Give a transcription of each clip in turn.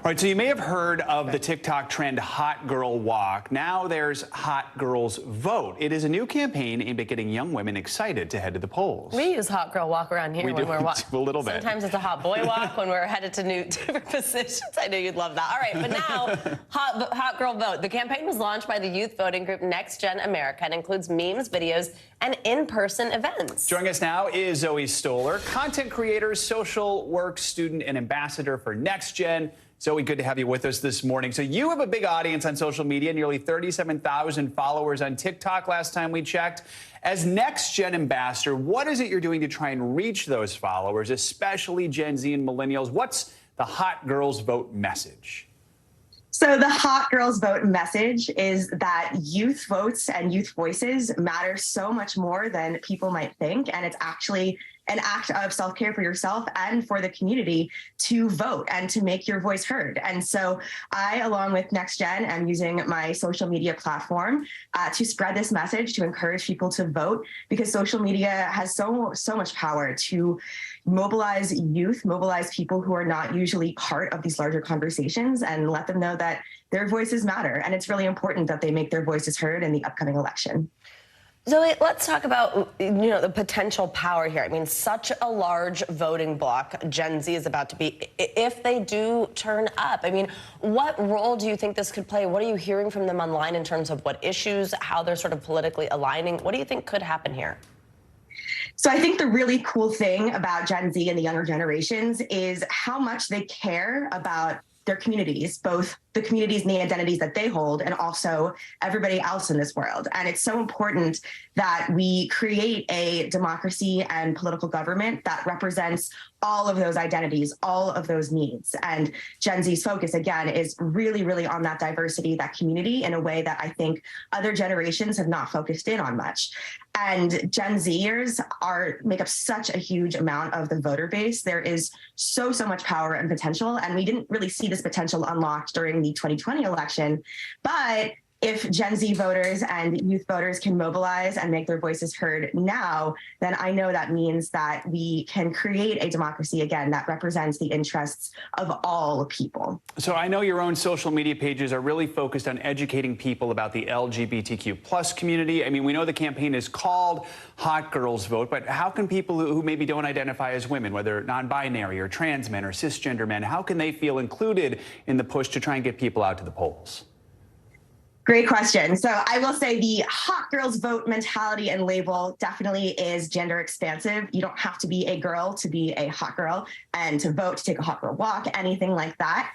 All right, so you may have heard of the TikTok trend Hot Girl Walk. Now there's Hot Girls Vote. It is a new campaign aimed at getting young women excited to head to the polls. We use Hot Girl Walk around here when we're walking. A little bit. Sometimes it's a Hot Boy Walk when we're headed to new different positions. I know you'd love that. All right, but now Hot Girl Vote. The campaign was launched by the youth voting group NextGen America and includes memes, videos, and in-person events. Joining us now is Zoe Stoller, content creator, social work student, and ambassador for NextGen. Zoe, good to have you with us this morning. So you have a big audience on social media, nearly 37,000 followers on TikTok last time we checked. As NextGen ambassador, what is it you're doing to try and reach those followers, especially Gen Z and millennials? What's the Hot Girls Vote message? So the Hot Girls Vote message is that youth votes and youth voices matter so much more than people might think, and it's actually an act of self-care for yourself and for the community to vote and to make your voice heard. And so I, along with NextGen, am using my social media platform to spread this message, to encourage people to vote, because social media has so much power to mobilize youth, mobilize people who are not usually part of these larger conversations, and let them know that their voices matter. And it's really important that they make their voices heard in the upcoming election. Zoe, let's talk about, the potential power here. I mean, such a large voting bloc Gen Z is about to be, if they do turn up. I mean, what role do you think this could play? What are you hearing from them online in terms of what issues, how they're sort of politically aligning? What do you think could happen here? So I think the really cool thing about Gen Z and the younger generations is how much they care about their communities, both the communities and the identities that they hold, and also everybody else in this world. And it's so important that we create a democracy and political government that represents all of those identities, all of those needs. And Gen Z's focus, again, is really on that diversity, that community, in a way that I think other generations have not focused in on much. And Gen Zers make up such a huge amount of the voter base. There is so much power and potential, and we didn't really see this potential unlocked during the 2020 election. But if Gen Z voters and youth voters can mobilize and make their voices heard now, then I know that means that we can create a democracy, again, that represents the interests of all people. So I know your own social media pages are really focused on educating people about the LGBTQ plus community. I mean, we know the campaign is called Hot Girls Vote, but how can people who maybe don't identify as women, whether non-binary or trans men or cisgender men, how can they feel included in the push to try and get people out to the polls? Great question. So I will say the Hot Girls Vote mentality and label definitely is gender expansive. You don't have to be a girl to be a hot girl and to vote, to take a hot girl walk, anything like that.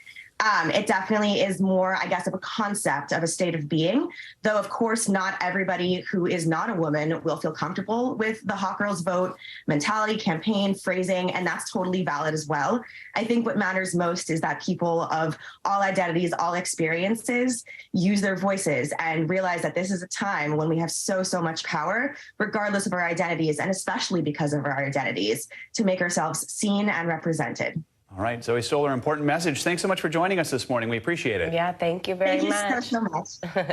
It definitely is more, I guess, of a concept of a state of being, though, of course, not everybody who is not a woman will feel comfortable with the Hot Girls Vote mentality, campaign, phrasing, and that's totally valid as well. I think what matters most is that people of all identities, all experiences use their voices and realize that this is a time when we have so much power, regardless of our identities, and especially because of our identities, to make ourselves seen and represented. All right, Zoe Stoller, important message. Thanks so much for joining us this morning. We appreciate it. Yeah, thank you very much. Thank you so much.